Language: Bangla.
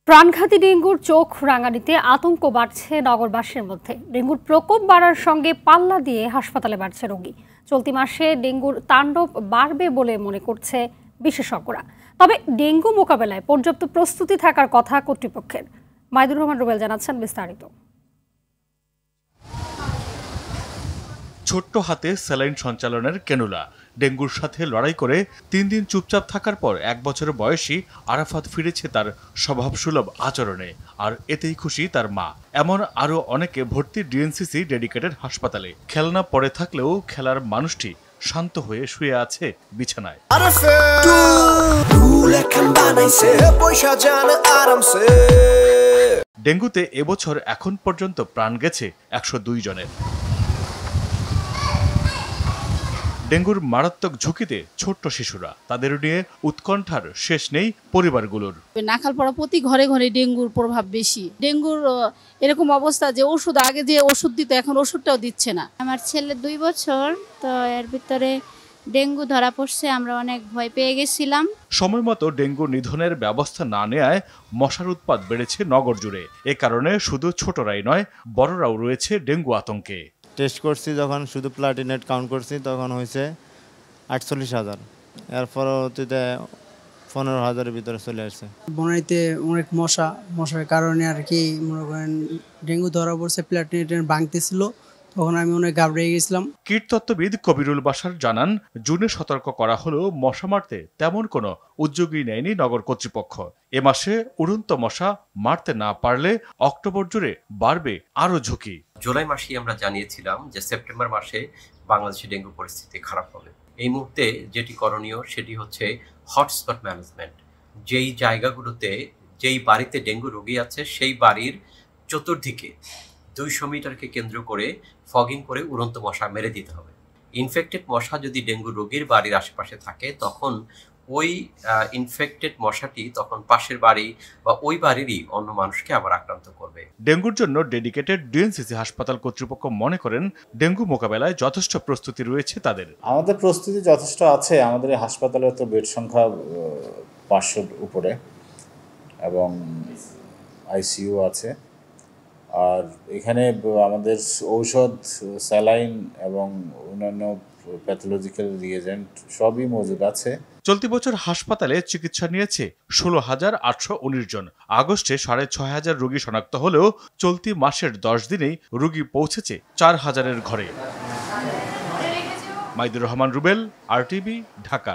প্রাণঘাতী ডেঙ্গুর চোখ রাঙানিতে আতঙ্ক বাড়ছে নগরবাসীর মধ্যে। ডেঙ্গুর প্রকোপ বাড়ার সঙ্গে পাল্লা দিয়ে হাসপাতালে বাড়ছে রোগী। চলতি মাসে ডেঙ্গুর তাণ্ডব বাড়বে বলে মনে করছে বিশেষজ্ঞরা। তবে ডেঙ্গু মোকাবেলায় পর্যাপ্ত প্রস্তুতি থাকার কথা কর্তৃপক্ষের। মাইদুর রহমান রুবেল জানাচ্ছেন বিস্তারিত। ছোট্ট হাতে স্যালাইন সঞ্চালনের ক্যানুলা, ডেঙ্গুর সাথে লড়াই করে 3 দিন চুপচাপ থাকার পর 1 বছর বয়সী আরাফাত ফিরেছে তার স্বভাবসুলভ আচরণে, আর এতেই খুশি তার মা। এমন আরও অনেকে ভর্তি ডিএনসিসি ডেডিকেটেড হাসপাতালে। খেলনা পড়ে থাকলেও খেলার মানুষটি শান্ত হয়ে শুয়ে আছে বিছানায়। ডেঙ্গুতে এবছর এখন পর্যন্ত প্রাণ গেছে 102 জনের। ডেঙ্গুর মারাত্মক ঝুঁকিতে ছোট্ট শিশুরা, তাদের নিয়ে উৎকণ্ঠার শেষ নেই পরিবারগুলোর। নাখালপাড়া প্রতি ঘরে ঘরে ডেঙ্গুর প্রভাব বেশি। ডেঙ্গুর এরকম অবস্থা যে ওষুধ আগে যে ওষুধ দিত এখন ওষুধটাও দিচ্ছে না। আমার ছেলে 2 বছর, তো এর ভিতরে ডেঙ্গু ধরা পড়ছে, আমরা অনেক ভয় পেয়ে গেছিলাম। সময় মতো ডেঙ্গু নিধনের ব্যবস্থা না নেয়ায় মশার উৎপাত বেড়েছে নগর জুড়ে। এ কারণে শুধু ছোটরাই নয়, বড়রাও রয়েছে ডেঙ্গু আতঙ্কে। টেস্ট করছি যখন, শুধু প্লাটিনেট কাউন্ট করছি, তখন হয়েছে 48,000। এর পরবর্তীতে 15,000-এর ভিতরে চলে আসছে। বনাইতে অনেক মশার কারণে আর কি মনে করেন ডেঙ্গু ধরা পড়ছে, প্লাটিনেট ভাঙতেছিল, তখন আমি অনেক ঘাবড়ে গেছিলাম। কীটতত্ত্ববিদ কবিরুল বাশার জানান, জুনে সতর্ক করা হলেও মশা মারতে তেমন কোনো উদ্যোগই নেয়নি নগর কর্তৃপক্ষ। এ মাসে উড়ন্ত মশা মারতে না পারলে অক্টোবর জুড়ে বাড়বে আরও ঝুঁকি। জুলাই মাসেই আমরা জানিয়েছিলাম যে সেপ্টেম্বর মাসে বাংলাদেশে ডেঙ্গু পরিস্থিতি খারাপ হবে। এই মুহূর্তে যেটি করণীয় সেটি হচ্ছে হটস্পট ম্যানেজমেন্ট। যেই জায়গাগুলোতে, যেই বাড়িতে ডেঙ্গু রোগী আছে সেই বাড়ির চতুর্দিকে 200 মিটারকে কেন্দ্র করে ফগিং করে উড়ন্ত মশা মেরে দিতে হবে। ইনফেক্টেড মশা যদি ডেঙ্গু রোগীর বাড়ির আশেপাশে থাকে, তখন ওই ইনফেক্টেড মশাটি তখন পাশের বাড়ি বা ওই বাড়িরই অন্য মানুষকে আবার আক্রান্ত করবে। ডেঙ্গুর জন্য ডেডিকেটেড ডিএনসিসি হাসপাতাল কর্তৃপক্ষ মনে করেন ডেঙ্গু মোকাবেলায় যথেষ্ট প্রস্তুতি রয়েছে তাদের। আমাদের প্রস্তুতি যথেষ্ট আছে। আমাদের এই হাসপাতালে তো বেড সংখ্যা 500-র উপরে এবং আইসিইউ আছে। আর এখানে আমাদের ঔষধ, স্যালাইন এবং অন্যান্য প্যাথোলজিক্যাল রিয়েজেন্ট সবই মজুদ আছে। চলতি বছর হাসপাতালে চিকিৎসা নিয়েছে 16,819 জন। আগস্টে 6,500 রোগী শনাক্ত হলেও চলতি মাসের 10 দিনেই রোগী পৌঁছেছে 4,000-এর ঘরে। মাইদুর রহমান রুবেল, RTV, ঢাকা।